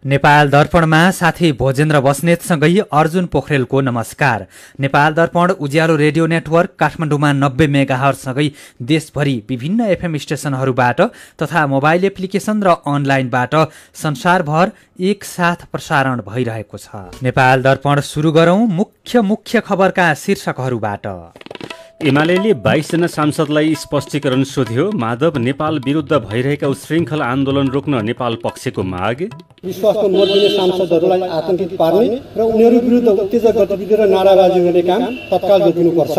नेपाल दर्पणमा साथी भोजेन्द्र बस्नेतसँगै अर्जुन पोखरेलको नमस्कार। नेपाल दर्पण उज्यालो रेडियो नेटवर्क काठमाडौँमा 90 मेगाहर्जसँगै देशभरि विभिन्न एफएम स्टेशनहरूबाट तथा मोबाइल एप्लिकेसन र अनलाइनबाट संसारभर एकसाथ प्रसारण भइरहेको छ। नेपाल दर्पण सुरु गरौं मुख्य खबरका शीर्षकहरूबाट। एमालेले 22 जना सांसदलाई स्पष्टीकरण सोध्यो। माधव नेपाल विरुद्ध भइरहेका उच्छृङ्खल आन्दोलन रोक्न नेपाल पक्षको माग। विश्वासको मत दिने सांसदहरूलाई आतंकित पार्ने र उनीहरू विरुद्ध उत्तेजक गतिविधि र नाराबाजी गर्ने काम तत्काल रोकिनुपर्छ।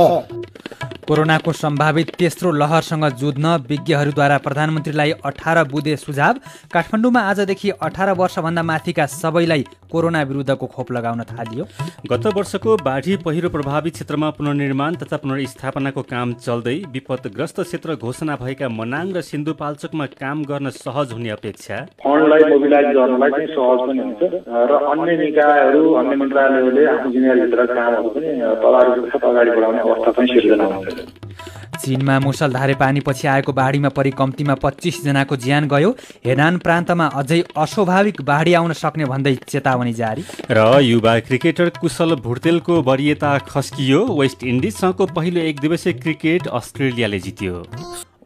कोरोनाको सम्भावित तेस्रो लहरसँग जुझ्न विज्ञहरूद्वारा प्रधानमन्त्रीलाई 18 बुँदे सुझाव। काठमाडौँमा आजदेखि 18 वर्षभन्दा माथिका सबैलाई कोरोना विरुद्धको खोप लगाउन थालियो। गत वर्षको बाढी पहिरो प्रभावित क्षेत्रमा पुनर्निर्माण तथा पुनर्स्थापनाको काम चल्दै विपदग्रस्त क्षेत्र घोषणा भएका मनाङ र सिन्धुपाल्चोकमा काम गर्न सहज हुने अपेक्षा। फन्डलाई मोबिलाइज गर्नलाई चाहिँ सहज पनि हुन्छ र अन्य निकायहरू अन्य मन्त्रालयहरूले आफ्नो जिम्मेवारीभित्र कामहरू पनि अगाडि बढाउने अवस्था पनि सिर्जना हुन्छ। चीनमा मुसलधारे पानीपछि आएको बाढीमा परि कम्तीमा 25 जनाको ज्यान गयो। हेनान प्रान्तमा अझै अस्वाभाविक बाढी आउन सक्ने भन्दै चेतावनी जारी। र युवा क्रिकेटर कुशल भुर्तेलको वरियता खस्कियो। वेस्ट इन्डिजसँगको पहिलो एकदिवसीय क्रिकेट अस्ट्रेलियाले जित्यो।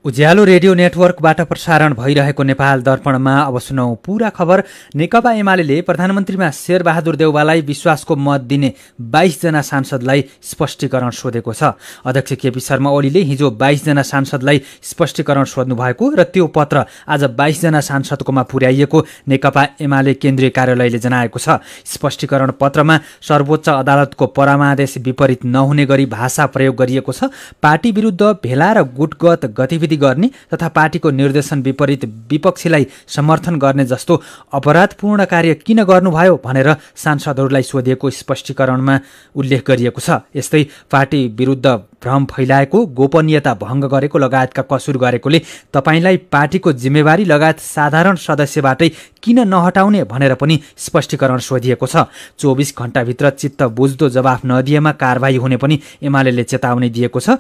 उज्यालो रेडियो नेटवर्कबाट प्रसारण भइरहेको नेपाल दर्पणमा अब सुनौ पूरा खबर। नेकपा एमाले प्रधानमन्त्रीमा शेरबहादुर देउवालाई विश्वासको मत दिने 22 जना सांसदलाई स्पष्टीकरण सोधेको छ। अध्यक्ष केपी शर्मा ओलीले हिजो 22 जना सांसदलाई स्पष्टीकरण सोध्नु भएको र त्यो पत्र आज 22 जना सांसदकोमा पुर्याइएको नेकपा एमाले केन्द्रीय कार्यालयले जनाएको छ। स्पष्टीकरण पत्रमा सर्वोच्च अदालतको परामादेश विपरीत नहुने गरी भाषा प्रयोग गरिएको छ। पार्टी विरुद्ध भेला र गुटगत गतिविधि गर्ने तथा पार्टीको निर्देशन विपरीत विपक्षीलाई समर्थन गर्ने जस्तो अपराधपूर्ण कार्य किन गर्नुभयो भनेर सांसदहरूलाई सोधिएको स्पष्टीकरणमा उल्लेख गरिएको छ। यस्तै पार्टी विरुद्ध भ्रम फैलाएको, गोपनीयता भङ्ग गरेको लगायतका कसुर गरेकोले तपाईलाई पार्टीको जिम्मेवारी लगायत साधारण सदस्यबाटै किन नहटाउने भनेर पनि स्पष्टीकरण सोधिएको छ। 24 घण्टाभित्र चित्त बुझ्दो जवाफ नदिएमा कारबाही हुने पनि एमालेले चेतावनी दिएको छ।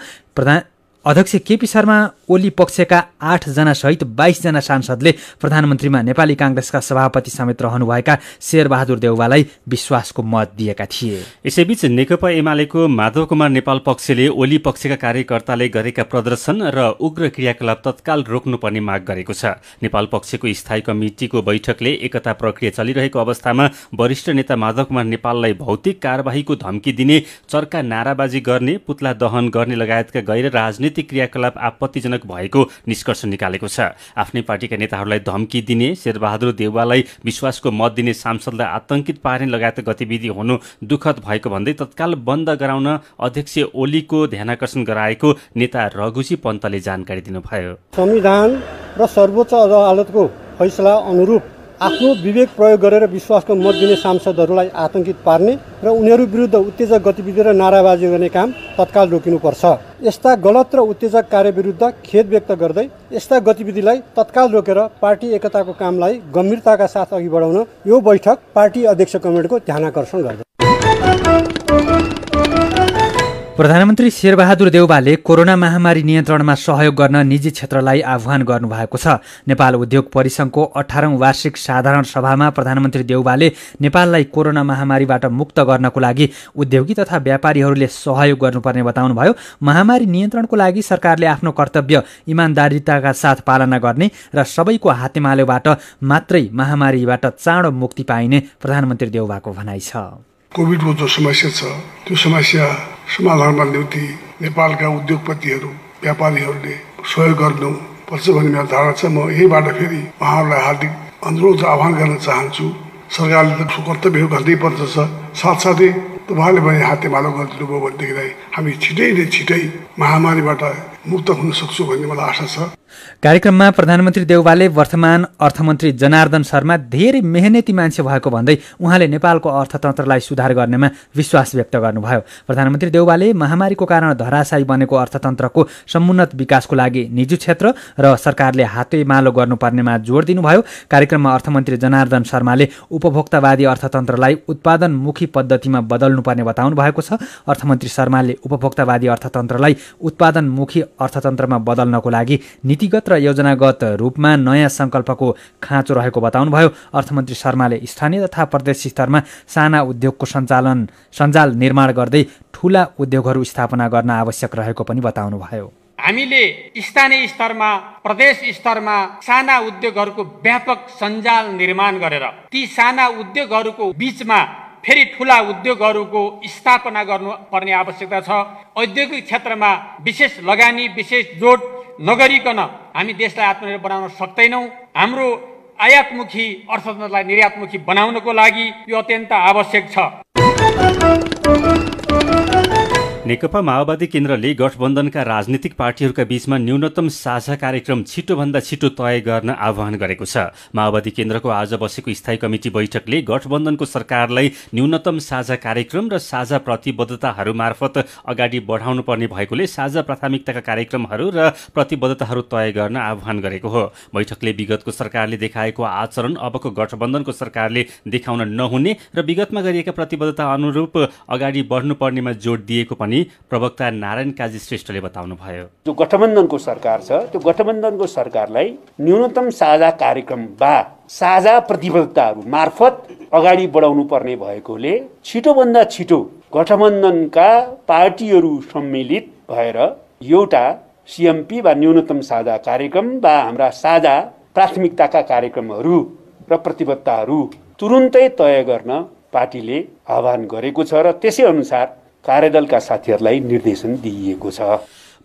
अध्यक्ष केपी शर्मा ओली पक्षका 8 जना सहित 22 जना सांसदले प्रधानमन्त्रीमा नेपाली कांग्रेसका सभापति समेत रहनुभएका शेरबहादुर देउवालाई विश्वासको मत दिएका थिए। यसैबीच नेकपा एमालेको माधव कुमार नेपाल पक्षले ओली पक्षका कार्यकर्ताले गरेका प्रदर्शन र उग्र क्रियाकलाप तत्काल रोक्नुपर्ने माग गरेको छ। नेपाल पक्षको स्थायी कमिटिको बैठकले एकता प्रक्रिया चलिरहेको अवस्थामा वरिष्ठ नेता माधव कुमार नेपाललाई भौतिक कारबाहीको धम्की दिने, चर्का नाराबाजी गर्ने, पुतला दहन गर्ने लगायतका गैर राजनीतिक क्रियाकलाप आपत्तिजनक भएको निष्कर्ष निकालेको छ। आफ्नै पार्टीका नेताहरूलाई धम्की दिने, शेरबहादुर देउवालाई विश्वासको मत दिने सांसदलाई आतंकित पार्ने लगायत गतिविधि हुनु दुःखद भएको भन्दै तत्काल बन्द गराउन अध्यक्ष ओलीको ध्यानाकर्षण गराएको नेता रघुजी पन्तले जानकारी दिनुभयो। संविधान र सर्वोच्च अदालतको फैसला अनुरूप आफ्नो विवेक प्रयोग गरेर विश्वासको मत दिने सांसदहरूलाई आतंकित पार्ने र उनीहरू विरुद्ध उत्तेजक गतिविधि र नाराबाजी गर्ने काम तत्काल रोकिनुपर्छ। यस्ता गलत र उत्तेजक कार्य विरुद्ध खेद व्यक्त गर्दै यस्ता गतिविधिलाई तत्काल रोकेर पार्टी एकताको कामलाई गम्भीरताका साथ अघि बढाउन यो बैठक पार्टी अध्यक्ष कमिटिको ध्यानाकर्षण गर्छ। प्रधानमन्त्री शेरबहादुर देउवाले कोरोना महामारी नियन्त्रणमा सहयोग गर्न निजी क्षेत्रलाई आह्वान गर्नुभएको छ। नेपाल उद्योग परिसङ्घको 18औं वार्षिक साधारण सभामा प्रधानमन्त्री देउवाले नेपाललाई कोरोना महामारीबाट मुक्त गर्नको लागि उद्योगी तथा व्यापारीहरूले सहयोग गर्नुपर्ने बताउनुभयो। महामारी नियन्त्रणको लागि सरकारले आफ्नो कर्तव्य इमानदारीताका साथ पालना गर्ने र सबैको हातेमालोबाट मात्रै महामारीबाट चाँडो मुक्ति पाइने प्रधानमन्त्री देउवाको भनाइ छ। कोभिडको जो समस्या छ त्यो समस्या समाधानमा निम्ति नेपालका उद्योगपतिहरू व्यापारीहरूले सहयोग गर्नुपर्छ भन्ने मेरो धारणा छ। म यहीबाट फेरि उहाँहरूलाई हार्दिक अनुरोध आह्वान गर्न चाहन्छु। सरकारले त कर्तव्यहरू गर्दै पर्दछ, साथसाथै तपाईँले भने हातेमालो गरिदिनुभयो भनेदेखिलाई हामी छिटै महामारीबाट मुक्त हुन सक्छौँ भन्ने मलाई आशा छ। कार्यक्रममा प्रधानमन्त्री देउवाले वर्तमान अर्थमन्त्री जनार्दन शर्मा धेरै मेहनती मान्छे भएको भन्दै उहाँले नेपालको अर्थतन्त्रलाई सुधार गर्नेमा विश्वास व्यक्त गर्नुभयो। प्रधानमन्त्री देउवाले महामारीको कारण धराशायी बनेको अर्थतन्त्रको समुन्नत विकासको लागि निजी क्षेत्र र सरकारले हातेमालो गर्नुपर्नेमा जोड दिनुभयो। कार्यक्रममा अर्थमन्त्री जनार्दन शर्माले उपभोक्तावादी अर्थतन्त्रलाई उत्पादनमुखी पद्धतिमा बदल्नुपर्ने बताउनु भएको छ। अर्थमन्त्री शर्माले उपभोक्तावादी अर्थतन्त्रलाई उत्पादनमुखी अर्थतन्त्रमा बदल्नको लागि नीति नीतिगत र योजनागत रूपमा नयाँ सङ्कल्पको खाँचो रहेको बताउनुभयो। अर्थमन्त्री शर्माले स्थानीय तथा प्रदेश स्तरमा साना उद्योगको सञ्जाल निर्माण गर्दै ठूला उद्योगहरू स्थापना गर्न आवश्यक रहेको पनि बताउनुभयो। हामीले स्थानीय स्तरमा प्रदेश स्तरमा साना उद्योगहरूको व्यापक सञ्जाल निर्माण गरेर ती साना उद्योगहरूको बीचमा फेरि ठूला उद्योगहरूको स्थापना गर्नुपर्ने आवश्यकता छ। औद्योगिक क्षेत्रमा विशेष लगानी विशेष जोड नगरिकन हामी देशलाई आत्मनिर्भर बनाउन सक्दैनौँ। हाम्रो आयातमुखी अर्थतन्त्रलाई निर्यातमुखी बनाउनको लागि यो अत्यन्त आवश्यक छ। नेकपा माओवादी केन्द्रले गठबन्धनका राजनीतिक पार्टीहरूका बीचमा न्यूनतम साझा कार्यक्रम छिटोभन्दा छिटो तय गर्न आह्वान गरेको छ। माओवादी केन्द्रको आज बसेको स्थायी कमिटी बैठकले गठबन्धनको सरकारलाई न्यूनतम साझा कार्यक्रम र साझा प्रतिबद्धताहरू मार्फत अगाडि बढाउनु पर्ने भएकोले साझा प्राथमिकताका कार्यक्रमहरू र प्रतिबद्धताहरू तय गर्न आह्वान गरेको हो। बैठकले विगतको सरकारले देखाएको आचरण अबको गठबन्धनको सरकारले देखाउन नहुने र विगतमा गरिएका प्रतिबद्धता अनुरूप अगाडि बढ्नुपर्नेमा जोड दिएको पनि प्रवक्ता नारायण काजी श्रेष्ठले बताउनुभयो। जो गठबन्धनको सरकार छ त्यो गठबन्धनको सरकारलाई न्यूनतम साझा कार्यक्रम वा साझा प्रतिबद्धताहरू मार्फत अगाडि बढाउनु पर्ने भएकोले छिटोभन्दा छिटो गठबन्धनका पार्टीहरू सम्मिलित भएर एउटा सीएमपी वा न्यूनतम साझा कार्यक्रम वा हाम्रा साझा प्राथमिकताका कार्यक्रमहरू र प्रतिबद्धताहरू तुरुन्तै तय गर्न पार्टीले आह्वान गरेको छ र त्यसै अनुसार कार्यदलका साथीहरूलाई निर्देशन दिइएको छ।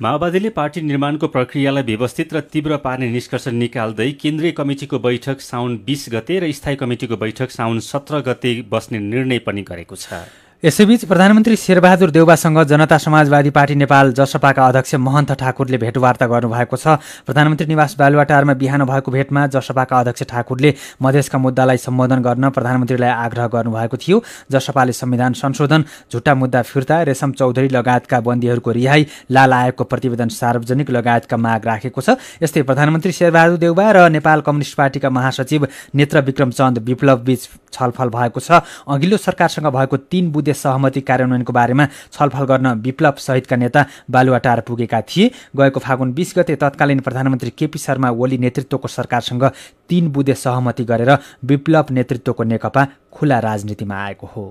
माओवादीले पार्टी निर्माणको प्रक्रियालाई व्यवस्थित र तीव्र पार्ने निष्कर्ष निकाल्दै केन्द्रीय कमिटीको बैठक साउन 20 गते र स्थायी कमिटीको बैठक साउन 17 गते बस्ने निर्णय पनि गरेको छ। यसैबीच प्रधानमन्त्री शेरबहादुर देउवासँग जनता समाजवादी पार्टी नेपाल जसपाका अध्यक्ष महन्त ठाकुरले भेटवार्ता गर्नुभएको छ। प्रधानमन्त्री निवास बालुवाटारमा बिहान भएको भेटमा जसपाका अध्यक्ष ठाकुरले मधेसका मुद्दालाई सम्बोधन गर्न प्रधानमन्त्रीलाई आग्रह गर्नुभएको थियो। जसपाले संविधान संशोधन, झुट्टा मुद्दा फिर्ता, रेशम चौधरी लगायतका बन्दीहरूको रिहाई, लाल आयोगको प्रतिवेदन सार्वजनिक लगायतका माग राखेको छ। यस्तै प्रधानमन्त्री शेरबहादुर देउवा र नेपाल कम्युनिस्ट पार्टीका महासचिव नेत्र विक्रम चन्द विप्लव बीच छलफल भएको छ। अघिल्लो सरकारसँग भएको 3 बुँदे सहमति कार्यान्वयनको बारेमा छलफल गर्न विप्लव सहितका नेता बालुवाटार पुगेका थिए। गएको फागुन 20 गते तत्कालीन प्रधानमन्त्री केपी शर्मा ओली नेतृत्वको सरकारसँग 3 बुँदे सहमति गरेर विप्लव नेतृत्वको नेकपा खुला राजनीतिमा आएको हो।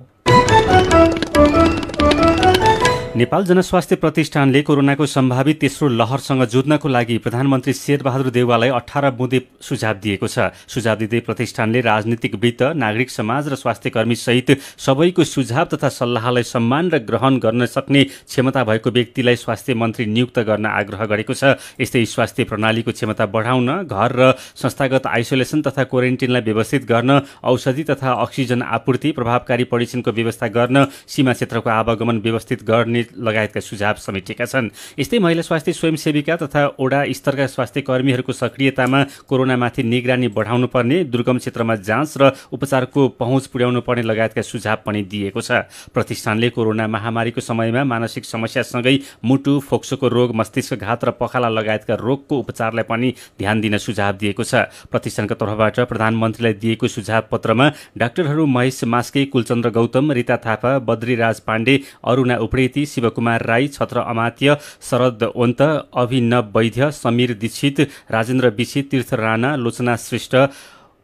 नेपाल जनस्वास्थ्य प्रतिष्ठानले कोरोनाको सम्भावित तेस्रो लहरसँग जुझ्नको लागि प्रधानमन्त्री शेरबहादुर देउवालाई 18 बुँदे सुझाव दिएको छ। सुझाव दिँदै प्रतिष्ठानले राजनीतिक वृत्त, नागरिक समाज र स्वास्थ्य कर्मी सहित सबैको सुझाव तथा सल्लाहलाई सम्मान र ग्रहण गर्न सक्ने क्षमता भएको व्यक्तिलाई स्वास्थ्य मन्त्री नियुक्त गर्न आग्रह गरेको छ। यस्तै स्वास्थ्य प्रणालीको क्षमता बढाउन, घर र संस्थागत आइसोलेसन तथा क्वारेन्टिनलाई व्यवस्थित गर्न, औषधि तथा अक्सिजन आपूर्ति, प्रभावकारी परीक्षणको व्यवस्था गर्न, सीमा क्षेत्रको आवागमन व्यवस्थित गर्ने लगायतका सुझाव समेटेका छन्। यस्तै महिला स्वास्थ्य स्वयंसेविका तथा ओडा स्तरका स्वास्थ्य कर्मीहरूको सक्रियतामा कोरोनामाथि निगरानी बढाउनु पर्ने, दुर्गम क्षेत्रमा जाँच र उपचारको पहुँच पुर्याउनु पर्ने लगायतका सुझाव पनि दिएको छ। प्रतिष्ठानले कोरोना महामारीको समयमा मानसिक समस्यासँगै मुटु, फोक्सोको रोग, मस्तिष्कघात र पखाला लगायतका रोगको उपचारलाई पनि ध्यान दिन सुझाव दिएको छ। प्रतिष्ठानका तर्फबाट प्रधानमन्त्रीलाई दिएको सुझाव पत्रमा डाक्टरहरू महेश मास्के, कुलचन्द्र गौतम, रीता थापा, बद्रीराज पाण्डे, अरुणा उप्रेती, शिवकुमार राई, छत्र अमात्य, शरद ओन्त, अभिनव वैद्य, समीर दीक्षित, राजेन्द्र विशी, तीर्थ राणा, लोचना श्रेष्ठ,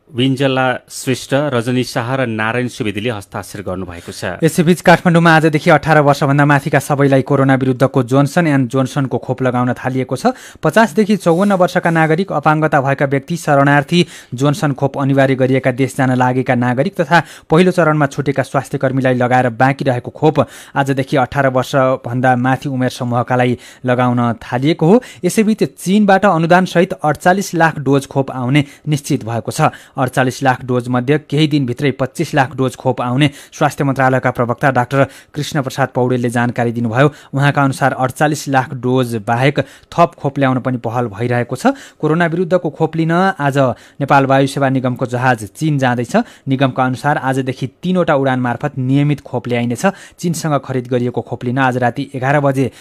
विन्जला श्रेष्ठ, रजनी शाह र नारायण सुवेदीले हस्ताक्षर गर्नुभएको छ। यसैबीच काठमाडौँमा आजदेखि 18 वर्षभन्दा माथिका सबैलाई कोरोना विरुद्धको जोन्सन एन्ड जोन्सनको खोप लगाउन थालिएको छ। 50 देखि 54 वर्षका नागरिक, अपाङ्गता भएका व्यक्ति, शरणार्थी, जोन्सन खोप अनिवार्य गरिएका देश जान लागेका नागरिक तथा पहिलो चरणमा छुटेका स्वास्थ्य कर्मीलाई लगाएर बाँकी रहेको खोप आजदेखि 18 वर्षभन्दा माथि उमेर समूहकालाई लगाउन थालिएको हो। यसैबीच चीनबाट अनुदानसहित 48 लाख डोज खोप आउने निश्चित भएको छ। 48 लाख डोज मध्ये केही दिनभित्रै 25 लाख डोज खोप आउने स्वास्थ्य मन्त्रालयका प्रवक्ता डाक्टर कृष्ण प्रसाद पौडेलले जानकारी दिनुभयो। उहाँका अनुसार 48 लाख डोज बाहेक थप खोप ल्याउन पनि पहल भइरहेको छ। कोरोना विरुद्धको खोप लिन आज नेपाल वायुसेवा निगमको जहाज चीन जाँदैछ। निगमका अनुसार आजदेखि 3 वटा उडान मार्फत नियमित खोप ल्याइनेछ। चीनसँग खरिद गरिएको खोप लिन आज राति 11 बजे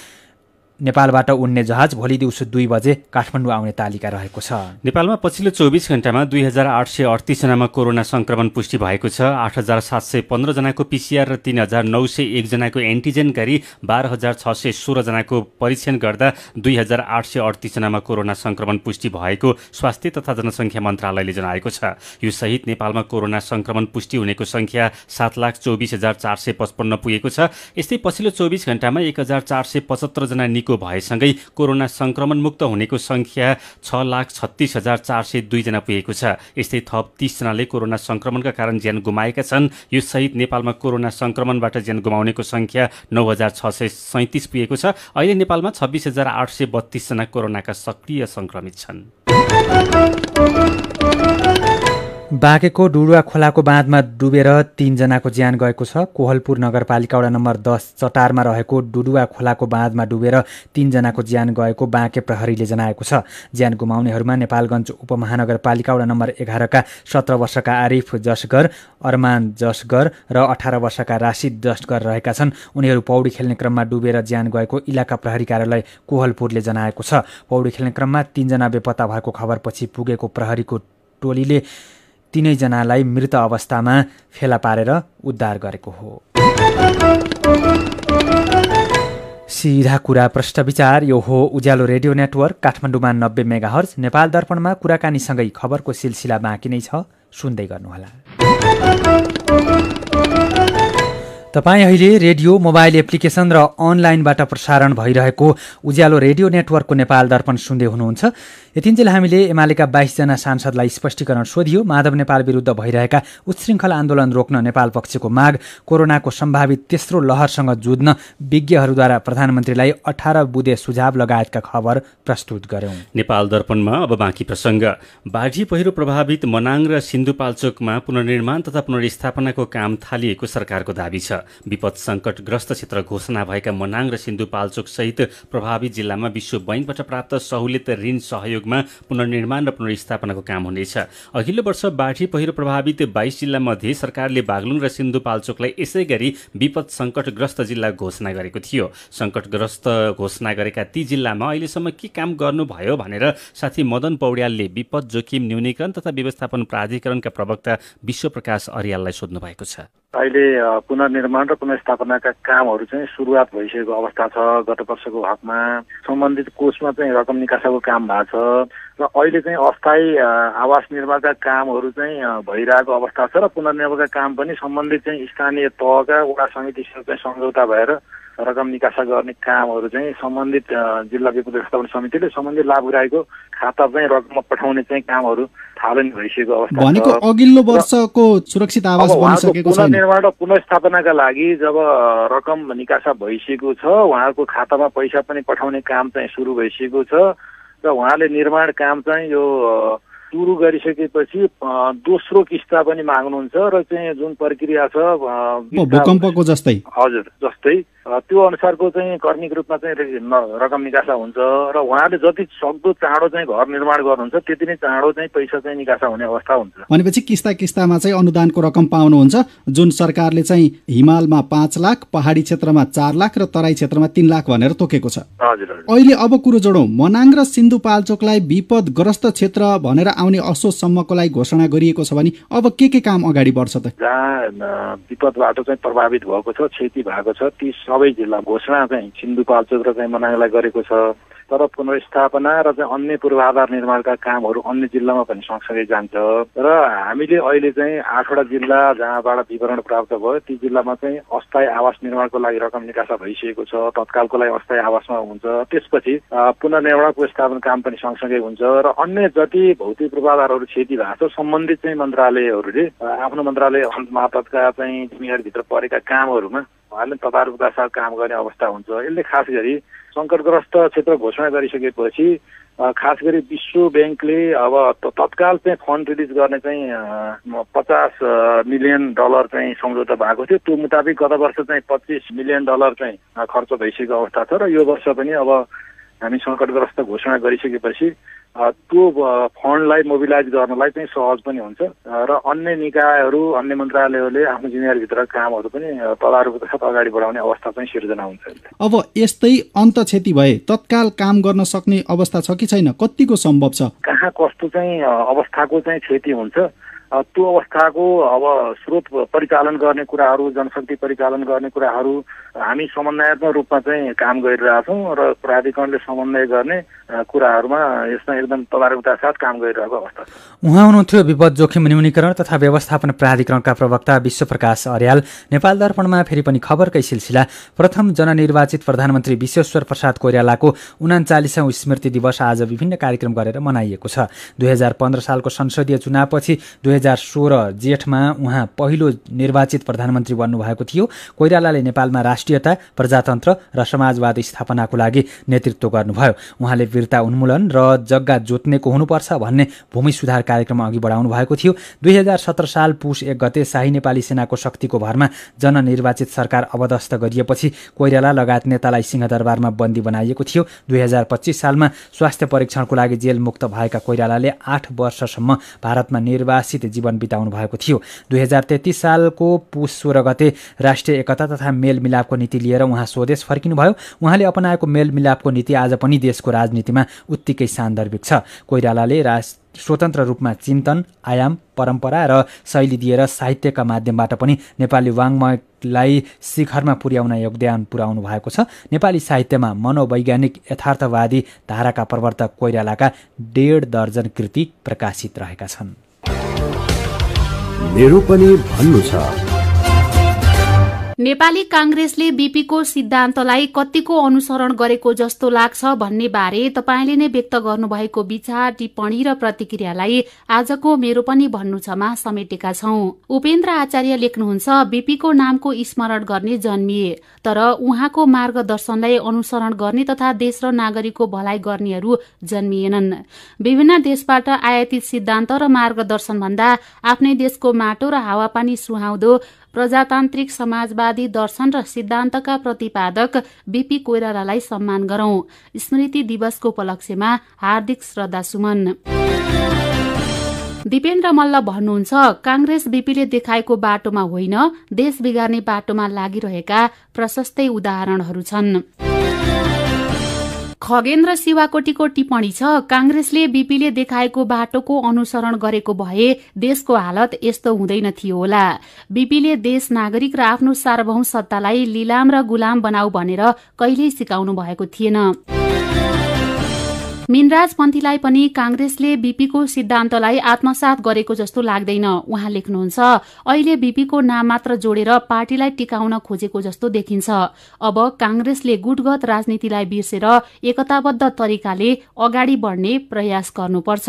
नेपालबाट उड्ने जहाज भोलि दिउँसो 2 बजे काठमाडौँ आउने तालिका रहेको छ। नेपालमा पछिल्लो 24 घण्टामा 2838 जनामा कोरोना संक्रमण पुष्टि भएको छ। 8715 जनाको पीसीआर र 3901 जनाको एन्टिजेन गरी 12616 जनाको परीक्षण गर्दा 2838 जनामा कोरोना संक्रमण पुष्टि भएको स्वास्थ्य तथा जनसङ्ख्या मन्त्रालयले जनाएको छ। यो सहित नेपालमा कोरोना संक्रमण पुष्टि हुनेको संख्या 7,24,455 पुगेको छ। यस्तै पछिल्लो 24 घण्टामा 1475 जना निको भएसँगै कोरोना संक्रमण मुक्त हुनेको संख्या 6,36,402 जना पुगेको छ। यस्तै थप 30 जनाले कोरोना संक्रमणका कारण ज्यान गुमाएका छन्। यो सहित नेपालमा कोरोना संक्रमणबाट ज्यान गुमाउनेको संख्या 9,637 पुगेको छ। अहिले नेपालमा 26,832 जना कोरोनाका सक्रिय संक्रमित छन्। बाँकेको डुडुवा खोलाको बाँधमा डुबेर 3 जनाको ज्यान गएको छ। कोहलपुर नगरपालिका वडा नम्बर 10 चटारमा रहेको डुडुवा खोलाको बाँधमा डुबेर 3 जनाको ज्यान गएको बाँके प्रहरीले जनाएको छ। ज्यान गुमाउनेहरूमा नेपालगञ्ज उपमहानगरपालिका वडा नम्बर 11 का 17 वर्षका आरिफ जसगर, अरमान जसगर र 18 वर्षका राशिद जसगर रहेका छन्। उनीहरू पौडी खेल्ने क्रममा डुबेर ज्यान गएको इलाका प्रहरी कार्यालय कोहलपुरले जनाएको छ। पौडी खेल्ने क्रममा 3 जना बेपत्ता भएको खबरपछि पुगेको प्रहरीको टोलीले 3 जनालाई मृत अवस्थामा फेला पारेर उद्धार गरेको हो। सीधा कुरा प्रश्न विचार यो हो उज्यालो रेडियो नेटवर्क काठमाडौँमा 90 मेगाहर्ज। नेपाल दर्पणमा कुराकानीसँगै खबरको सिलसिला बाँकी नै छ, सुन्दै गर्नुहोला। तपाईँ अहिले रेडियो, मोबाइल एप्लिकेसन र अनलाइनबाट प्रसारण भइरहेको उज्यालो रेडियो नेटवर्कको नेपाल दर्पण सुन्दै हुनुहुन्छ। यतिन्जेल हामीले एमालेका 22 जना सांसदलाई स्पष्टीकरण सोधियो। माधव नेपाल विरुद्ध भइरहेका उच्छृङ्खल आन्दोलन रोक्न नेपाल पक्षको माग, कोरोनाको सम्भावित तेस्रो लहरसँग जुझ्न विज्ञहरूद्वारा प्रधानमन्त्रीलाई 18 बुँदे सुझाव लगायतका खबर प्रस्तुत गर्यौं। नेपाल दर्पणमा अब बाँकी प्रसङ्ग। बाढी पहिरो प्रभावित मनाङ र सिन्धुपाल्चोकमा पुनर्निर्माण तथा पुनर्स्थापनाको काम थालिएको सरकारको दाबी छ। विपद संकटग्रस्त क्षेत्र घोषणा भएका मनाङ र सिन्धुपाल्चोक सहित प्रभावित जिल्लामा विश्व बैंकबाट प्राप्त सहुलियत ऋण सहयोगमा पुनर्निर्माण र पुनर्स्थापनाको काम हुनेछ। अघिल्लो वर्ष बाढी पहिरो प्रभावित 22 जिल्लामध्ये सरकारले बागलुङ र सिन्धुपाल्चोकलाई यसै गरी विपद संकटग्रस्त जिल्ला घोषणा गरेको थियो। संकटग्रस्त घोषणा गरेका ती जिल्लामा अहिलेसम्म के काम गर्नुभयो भनेर साथी मदन पौड्यालले विपद जोखिम न्यूनीकरण तथा व्यवस्थापन प्राधिकरणका प्रवक्ता विश्वप्रकाश अर्याललाई सोध्नु भएको छ। अहिले पुनर्निर्माण र पुनर्स्थापनाका कामहरू चाहिँ सुरुवात भइसकेको अवस्था छ। गत वर्षको हकमा सम्बन्धित कोषमा चाहिँ रकम निकासाको काम भएको छ र अहिले चाहिँ अस्थायी आवास निर्माणका कामहरू चाहिँ भइरहेको अवस्था छ र पुनर्निर्माणका काम पनि सम्बन्धित चाहिँ स्थानीय तहका वडा समितिसँग चाहिँ सम्झौता भएर रकम निकासा गर्ने कामहरू चाहिँ सम्बन्धित जिल्ला विपद व्यवस्थापन समितिले सम्बन्धित लाभग्राहीको खाता चाहिँ रकम पठाउने चाहिँ कामहरू थालनी भइसकेको अवस्था छ। भनेको अघिल्लो वर्षको सुरक्षित आवास बनिसकेको छैन। पुनर्निर्माण र पुनर्स्थापनाका लागि जब रकम निकासा भइसकेको छ, उहाँहरूको खातामा पैसा पनि पठाउने काम चाहिँ सुरु भइसकेको छ र उहाँले निर्माण काम चाहिँ यो सुरु गरिसकेपछि दोस्रो किस्ता पनि माग्नुहुन्छ र चाहिँ जुन प्रक्रिया छ भूकम्पको जस्तै, हजुर जस्तै त्यो अनुसारको चाहिँ कर्मिक रूपमा चाहिँ रकम निकासा हुन्छ र उहाँले जति सक्दो चाँडो चाहिँ घर निर्माण गर्नुहुन्छ त्यति नै चाँडो चाहिँ पैसा चाहिँ निकासा हुने अवस्था हुन्छ। भनेपछि किस्ता किस्तामा चाहिँ अनुदानको रकम पाउनुहुन्छ, जुन सरकारले चाहिँ हिमालमा 5 लाख, पहाडी क्षेत्रमा 4 लाख र तराई क्षेत्रमा 3 लाख भनेर तोकेको छ। हजुर। अहिले अब कुरो जोडौं, मनाङ र सिन्धुपाल्चोकलाई विपदग्रस्त क्षेत्र भनेर आउने असोजसम्मको लागि घोषणा गरिएको छ भने अब के काम अगाडि बढ्छ त? जहाँ विपदबाट चाहिँ प्रभावित भएको छ, क्षति भएको छ, ती सबै जिल्ला घोषणा चाहिँ सिन्धुपाल्चोक र चाहिँ मनाङलाई गरेको छ। तर पुनर्स्थापना र चाहिँ अन्य पूर्वाधार निर्माणका कामहरू अन्य जिल्लामा पनि सँगसँगै जान्छ र हामीले अहिले चाहिँ 8वटा जिल्ला जहाँबाट विवरण प्राप्त भयो ती जिल्लामा चाहिँ अस्थायी आवास निर्माणको लागि रकम निकासा भइसकेको छ। तत्कालको लागि अस्थायी आवासमा हुन्छ, त्यसपछि पुनर्निर्माण पुनर्स्थापन काम पनि सँगसँगै हुन्छ र अन्य जति भौतिक पूर्वाधारहरू क्षति भएको छ सम्बन्धित चाहिँ मन्त्रालयहरूले आफ्नो मन्त्रालय मार्फतका चाहिँ जिम्मेवारीभित्र परेका कामहरूमा उहाँले तदारुकका साथ काम गर्ने अवस्था हुन्छ। यसले खास गरी सङ्कटग्रस्त क्षेत्र घोषणा गरिसकेपछि खास गरी विश्व ब्याङ्कले अब तत्काल चाहिँ फन्ड रिलिज गर्ने चाहिँ $50 मिलियन चाहिँ सम्झौता भएको थियो। त्यो मुताबिक गत वर्ष चाहिँ $25 मिलियन चाहिँ खर्च भइसकेको अवस्था छ र यो वर्ष पनि अब हामी सङ्कटग्रस्त घोषणा गरिसकेपछि त्यो फन्डलाई मोबिलाइज गर्नलाई चाहिँ सहज पनि हुन्छ र अन्य निकायहरू अन्य मन्त्रालयहरूले आफ्नो जिम्मेवारीभित्र कामहरू पनि तदारुकका साथ अगाडि बढाउने अवस्था चाहिँ सिर्जना हुन्छ। अब यस्तै अन्त क्षति भए तत्काल काम गर्न सक्ने अवस्था छ कि छैन, कतिको सम्भव छ? कहाँ कस्तो चाहिँ अवस्थाको चाहिँ क्षति हुन्छ त्यो अवस्थाको अब स्रोत परिचालन गर्ने कुराहरू, जनशक्ति परिचालन गर्ने कुराहरू हामी समन्वयात्मक रूपमा चाहिँ काम गरिरहेछौँ र प्राधिकरणले समन्वय गर्ने कुराहरूमा यसमा एकदम तदारुकताका साथ काम गरिरहेको अवस्था छ। उहाँ हुनुहुन्थ्यो विपद जोखिम न्यूनीकरण तथा व्यवस्थापन प्राधिकरणका प्रवक्ता विश्वप्रकाश अर्याल। नेपाल दर्पणमा फेरि पनि खबरकै सिलसिला। प्रथम जननिर्वाचित प्रधानमन्त्री विश्वेश्वर प्रसाद कोइरालाको 39औं स्मृति दिवस आज विभिन्न कार्यक्रम गरेर मनाइएको छ। 2015 सालको संसदीय चुनावपछि 2016 जेठमा उहाँ पहिलो निर्वाचित प्रधानमन्त्री बन्नुभएको थियो। कोइरालाले नेपालमा राष्ट्रियता, प्रजातन्त्र र समाजवाद स्थापनाको लागि नेतृत्व गर्नुभयो। उहाँले वीरता उन्मूलन र जग्गा जोत्नेको हुनुपर्छ भन्ने भूमि सुधार कार्यक्रम अघि बढाउनु भएको थियो। 2017 साल पुष 1 गते शाही नेपाली सेनाको शक्तिको भरमा जननिर्वाचित सरकार अवदस्त गरिएपछि कोइराला लगायत नेतालाई सिंहदरबारमा बन्दी बनाइएको थियो। 2025 सालमा स्वास्थ्य परीक्षणको लागि जेल मुक्त भएका कोइरालाले 8 वर्षसम्म भारतमा निर्वासित जीवन बिताउनु भएको थियो। 2033 सालको पुष 16 गते राष्ट्रिय एकता तथा मेलमिलापको नीति लिएर उहाँ स्वदेश फर्किनुभयो। उहाँले अपनाएको मेलमिलापको नीति आज पनि देशको राजनीतिमा उत्तिकै सान्दर्भिक छ। कोइरालाले स्वतन्त्र रूपमा चिन्तन, आयाम, परम्परा र शैली दिएर साहित्यका माध्यमबाट पनि नेपाली वाङ्मयलाई शिखरमा पुर्याउन योगदान पुर्याउनु भएको छ। नेपाली साहित्यमा मनोवैज्ञानिक यथार्थवादी धाराका प्रवर्तक कोइरालाका 1.5 दर्जन कृति प्रकाशित रहेका छन्। मेरो पनि भन्नु छ। नेपाली कांग्रेसले बीपीको सिद्धान्तलाई कतिको अनुसरण गरेको जस्तो लाग्छ भन्ने बारे तपाईले नै व्यक्त गर्नुभएको विचार, टिप्पणी र प्रतिक्रियालाई आजको मेरो पनि भन्नु छमा समेटेका छौं। उपेन्द्र आचार्य लेख्नुहुन्छ, बीपीको नामको स्मरण गर्ने जन्मिए, तर उहाँको मार्गदर्शनलाई अनुसरण गर्ने तथा देश र नागरिकको भलाइ गर्नेहरू जन्मिएनन्। विभिन्न देशबाट आयातित सिद्धान्त र मार्गदर्शन भन्दा आफ्नै देशको माटो र हावापानी सुहाउँदो प्रजातान्त्रिक समाजवादी दर्शन र सिद्धान्तका प्रतिपादक बीपी कोइरालालाई सम्मान गरौं। स्मृति दिवसको उपलक्ष्यमा हार्दिक श्रद्धासुमन। दिपेन्द्र मल्ल भन्नुहुन्छ, कांग्रेस बीपीले देखाएको बाटोमा होइन, देश बिगार्ने बाटोमा लागिरहेका प्रशस्तै उदाहरणहरू छन्। खगेन्द्र शिवाकोटीको टिप्पणी छ, कांग्रेसले बीपीले देखाएको बाटोको अनुसरण गरेको भए देशको हालत यस्तो हुँदैन थियो होला। बीपीले देश, नागरिक र आफ्नो सार्वभौम सत्तालाई लिलाम र गुलाम बनाऊ भनेर कहिल्यै सिकाउनु भएको थिएन। मिनराज पन्थीलाई पनि कांग्रेसले बीपीको सिद्धान्तलाई आत्मसात गरेको जस्तो लाग्दैन। उहाँ लेख्नुहुन्छ, अहिले बीपीको नाम मात्र जोडेर पार्टीलाई टिकाउन खोजेको जस्तो देखिन्छ। अब कांग्रेसले गुटगत राजनीतिलाई बिर्सेर एकताबद्ध तरिकाले अगाडि बढ्ने प्रयास गर्नुपर्छ।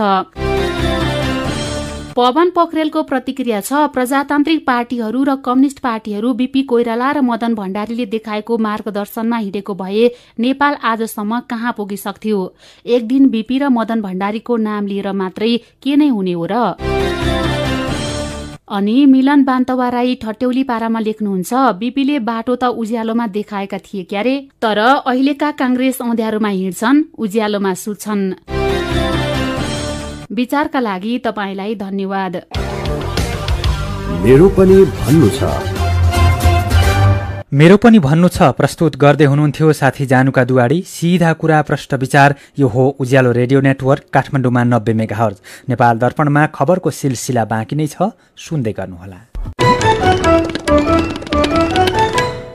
पवन पोखरेलको प्रतिक्रिया छ, प्रजातान्त्रिक पार्टीहरू र कम्युनिष्ट पार्टीहरू बीपी कोइराला र मदन भण्डारीले देखाएको मार्गदर्शनमा हिँडेको भए नेपाल आजसम्म कहाँ पुगिसक्थ्यो। एक दिन बीपी र मदन भण्डारीको नाम लिएर मात्रै के नै हुने हो र? अनि मिलन बान्तवा राई ठट्यौली पारामा लेख्नुहुन्छ, बीपीले बाटो त उज्यालोमा देखाएका थिए क्यारे, तर अहिलेका कांग्रेस अँध्यारोमा हिँड्छन्, उज्यालोमा सुत्छन्। विचारका लागि तपाईलाई धन्यवाद। मेरो पनि भन्नु छ। मेरो पनि भन्नु छ प्रस्तुत गर्दै हुनुहुन्थ्यो साथी जानुका दुवाडी। सिधा कुरा प्रश्न विचार, यो हो उज्यालो रेडियो नेटवर्क काठमाडौँमा 90 मेगाहर्ज। नेपाल दर्पणमा खबरको सिलसिला बाँकी नै छ, सुन्दै गर्नुहोला।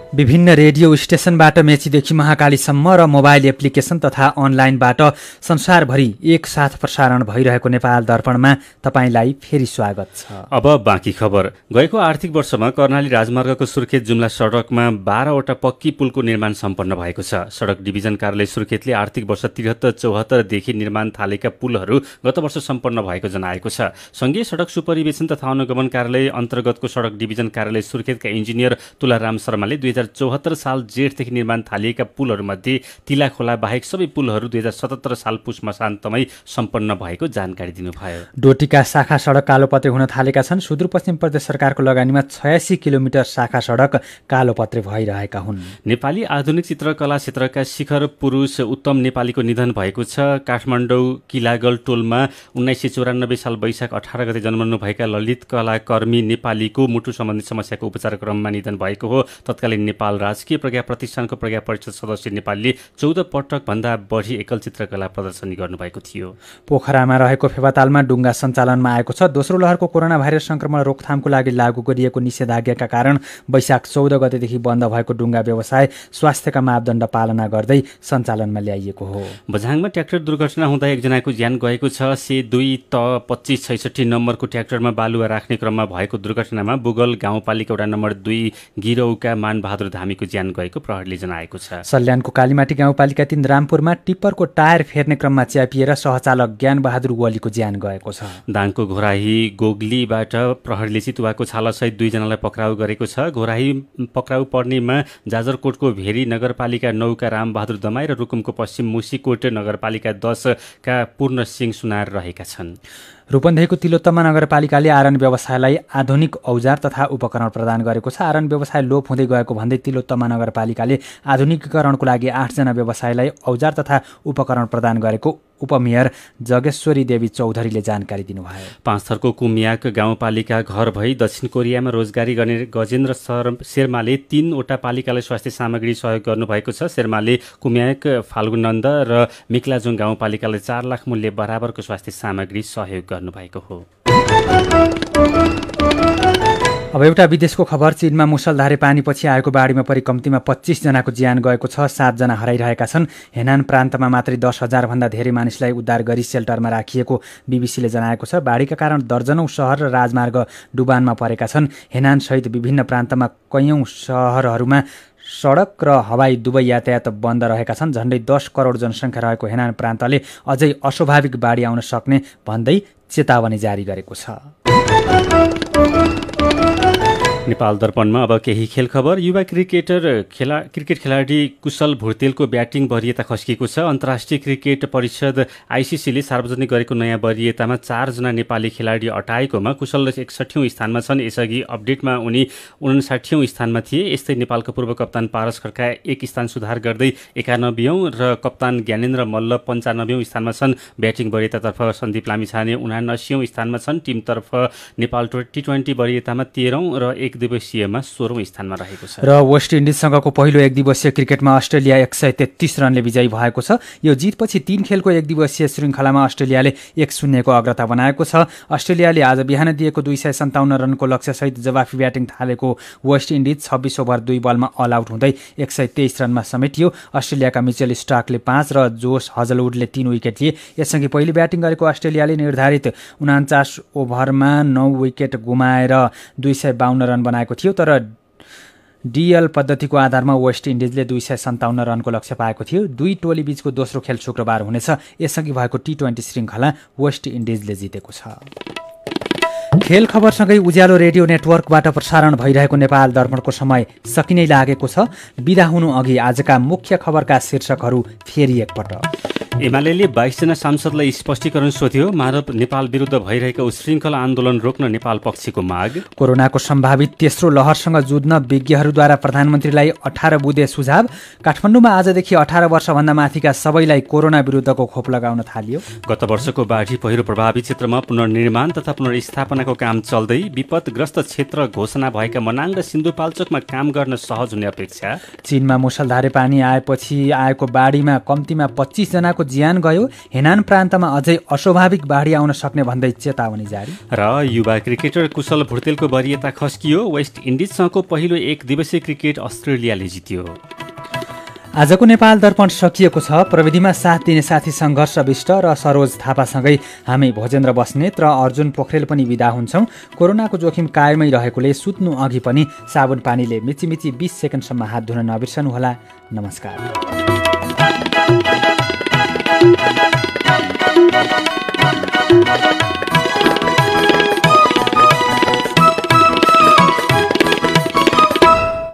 विभिन्न रेडियो स्टेशनबाट मेचीदेखि महाकालीसम्म र मोबाइल एप्लिकेशन तथा अनलाइनबाट संसारभरि एकसाथ प्रसारण भइरहेको नेपाल दर्पणमा तपाईलाई फेरि स्वागत छ। अब बाँकी खबर। गएको आर्थिक वर्षमा कर्णाली राजमार्गको सुर्खेत जुम्ला सडकमा 12वटा पक्की पुलको निर्माण सम्पन्न भएको छ। सडक डिभिजन कार्यालय सुर्खेतले आर्थिक वर्ष 73-74 देखि निर्माण थालेका पुलहरू गत वर्ष सम्पन्न भएको जनाएको छ। संघीय सडक सुपरिवेशन तथा अनुगमन कार्यालय अन्तर्गतको सडक डिभिजन कार्यालय सुर्खेतका इन्जिनियर तुलाराम शर्माले 2074 साल जेठदेखि निर्माण थालिएका पुलहरूमध्ये तिला खोला बाहेक सबै पुलहरू 2077 साल पुष मसान्तमै सम्पन्न भएको जानकारी दिनुभयो। डोटीका शाखा सडक कालोपत्रे हुन थालेका छन्। सुदूरपश्चिम प्रदेश सरकारको लगानीमा 86 किलोमिटर शाखा सडक कालोपत्रे भइरहेका हुन्। नेपाली आधुनिक चित्रकला क्षेत्रका शिखर पुरुष उत्तम नेपालीको निधन भएको छ। काठमाडौँ किलागल टोलमा 1994 साल वैशाख 18 गते जन्मनुभएका ललित कलाकर्मी नेपालीको मुटु सम्बन्धी समस्याको उपचार क्रममा निधन भएको हो। तत्कालीन नेपाल राजकीय प्रज्ञा प्रतिष्ठानको प्रज्ञा परिषद सदस्य नेपालले 14 पटक भन्दा बढी एकल चित्रकला प्रदर्शनी गर्नुभएको थियो। पोखरामा रहेको फेवातालमा डुङ्गा सञ्चालनमा आएको छ। दोस्रो लहरको कोरोना भाइरस संक्रमण रोकथामको लागि लागू गरिएको निषेधाज्ञाका कारण वैशाख 14 गतेदेखि बन्द भएको डुङ्गा व्यवसाय स्वास्थ्यका मापदण्ड पालना गर्दै सञ्चालनमा ल्याइएको हो। बझाङमा ट्र्याक्टर दुर्घटना हुँदा एकजनाको ज्यान गएको छ। C2 त 2566 नम्बरको ट्र्याक्टरमा बालुवा राख्ने क्रममा भएको दुर्घटनामा बुगल गाउँपालिका वडा नम्बर 2 गिरौका मानबहादुर धामीको ज्यान गएको प्रहरीले जनाएको छ। सल्यानको कालीमाटी गाउँपालिका 3 रामपुरमा टिप्परको टायर फेर्ने क्रममा च्यापिएर सहचालक ज्ञानबहादुर वलीको ज्यान गएको छ। दाङको घोराही गोगलीबाट प्रहरीले चितुवाको छालासहित 2 जनालाई पक्राउ गरेको छ। घोराही पक्राउ पर्नेमा जाजरकोटको भेरी नगरपालिका 9 का रामबहादुर दमाई र रुकुमको पश्चिम मुसीकोट नगरपालिका 10 का पूर्ण सिंह सुनार रहेका छन्। रूपन्देहीको तिलोत्तमा नगरपालिकाले आरन व्यवसायलाई आधुनिक औजार तथा उपकरण प्रदान गरेको छ। आरन व्यवसाय लोप हुँदै गएको भन्दै तिलोत्तमा नगरपालिकाले आधुनिकीकरणको लागि 8 जना व्यवसायलाई औजार तथा उपकरण प्रदान गरेको उपमेयर जगेश्वरी देवी चौधरीले जानकारी दिनुभयो। पाँचथरको कुमियाक गाउँपालिका घर भई दक्षिण कोरियामा रोजगारी गर्ने गजेन्द्र शेर्माले 3 वटा पालिकालाई स्वास्थ्य सामग्री सहयोग गर्नुभएको छ। शेर्माले कुमियाक फाल्गुनन्द र मिक्लाजुङ गाउँपालिकालाई 4 लाख मूल्य बराबरको स्वास्थ्य सामग्री सहयोग गर्नुभएको हो। अब एउटा विदेशको खबर। चीनमा मुसलधारे पानीपछि आएको बाढीमा परि कम्तीमा 25 जनाको ज्यान गएको छ। 7 जना हराइरहेका छन्। हेनान प्रान्तमा मात्रै 10,000 भन्दा धेरै मानिसलाई उद्धार गरी सेल्टरमा राखिएको बीबीसीले जनाएको छ। बाढीका कारण दर्जनौं शहर र राजमार्ग डुबानमा परेका छन्। हेनान सहित विभिन्न प्रान्तमा कैयौं शहरहरूमा सडक र हवाई दुवै यातायात बन्द रहेका छन्। झण्डै 10 करोड जनसङ्ख्या रहेको हेनान प्रान्तले अझै अस्वाभाविक बाढी आउन सक्ने भन्दै चेतावनी जारी गरेको छ। नेपाल दर्पणमा अब केही खेल खबर। युवा क्रिकेट खेलाडी कुशल भुर्तेलको ब्याटिङ वरियता खस्किएको छ। अन्तर्राष्ट्रिय क्रिकेट परिषद आइसिसीले सार्वजनिक गरेको नयाँ वरियतामा 4 जना नेपाली खेलाडी अटाएकोमा कुशल 61औं स्थानमा छन्। यसअघि अपडेटमा उनी 59औं स्थानमा थिए। यस्तै नेपालको पूर्व कप्तान पारस खड्का 1 स्थान सुधार गर्दै 91औं र कप्तान ज्ञानेन्द्र मल्ल 95औं स्थानमा छन्। ब्याटिङ वरियतातर्फ सन्दीप लामिछाने 79औं स्थानमा छन्। टिमतर्फ नेपाल T20 वरियतामा 13औं र एकदिवसीयमा 16औं स्थानमा रहेको छ। र वेस्ट इन्डिजसँगको पहिलो एकदिवसीय क्रिकेटमा अस्ट्रेलिया 133 रनले विजयी भएको छ। यो जितपछि 3 खेलको एकदिवसीय श्रृङ्खलामा अस्ट्रेलियाले 1-0 को अग्रता बनाएको छ। अस्ट्रेलियाले आज बिहान दिएको 257 रनको लक्ष्यसहित जवाफी ब्याटिङ थालेको वेस्ट इन्डिज 26 ओभर 2 बलमा अल आउट हुँदै 123 रनमा समेटियो। अस्ट्रेलियाका मिचेल स्टार्कले 5 र जोस हजलवुडले 3 विकेट लिए। यसअघि पहिलो ब्याटिङ गरेको अस्ट्रेलियाले निर्धारित 49 ओभरमा 9 विकेट गुमाएर 252 रन बनाएको थियो। तर डिएल पद्धतिको आधारमा वेस्ट इन्डिजले 257 रनको लक्ष्य पाएको थियो। दुई टोली बीचको दोस्रो खेल शुक्रबार हुनेछ। यसअघि भएको T20 श्रृङ्खला वेस्ट इन्डिजले जितेको छ। खेल खबरसँगै उज्यालो रेडियो नेटवर्कबाट प्रसारण भइरहेको नेपाल दर्पणको समय सकिनै लागेको छ। बिदा हुनु अघि आजका मुख्य खबरका शीर्षकहरू फेरि एकपटक। एमाले 22 जना सांसदलाई स्पष्टीकरण सोध्यो। मानव नेपाल विरुद्ध भइरहेको उशृङ्खल आन्दोलन रोक्न नेपाल पक्षको माग। कोरोनाको सम्भावित तेस्रो लहरसँग जुझ्न विज्ञहरूद्वारा प्रधानमन्त्रीलाई 18 बुँदे सुझाव। काठमाडौँमा आजदेखि 18 वर्षभन्दा माथिका सबैलाई कोरोना विरुद्धको खोप लगाउन थालियो। गत वर्षको बाढी पहिरो प्रभावित क्षेत्रमा पुनर्निर्माण तथा पुनर्स्थापनाको काम चल्दै विपदग्रस्त क्षेत्र घोषणा भएका मनाङ र सिन्धुपाल्चोकमा काम गर्न सहज हुने अपेक्षा। चीनमा मुसलधारे पानी आएपछि आएको बाढीमा कम्तीमा 25 जनाको ज्यान गयो। हेनान प्रान्तमा अझै अस्वाभाविक बाढी आउन सक्ने भन्दै चेतावनी जारी। र युवा क्रिकेटर कुशल भुर्तेलको वरियता खस्कियो। वेस्ट इन्डिजसँगको पहिलो एकदिवसीय क्रिकेट अस्ट्रेलियाले जित्यो। आजको नेपाल दर्पण सकिएको छ। प्रविधिमा साथ दिने साथी सङ्घर्ष विष्ट र सरोज थापासँगै हामी भोजेन्द्र बस्नेत र अर्जुन पोखरेल पनि विदा हुन्छौँ। कोरोनाको जोखिम कायमै रहेकोले सुत्नु अघि पनि साबुन पानीले मिचिमिची 20 सेकेन्डसम्म हात धुन नबिर्सनुहोला। नमस्कार।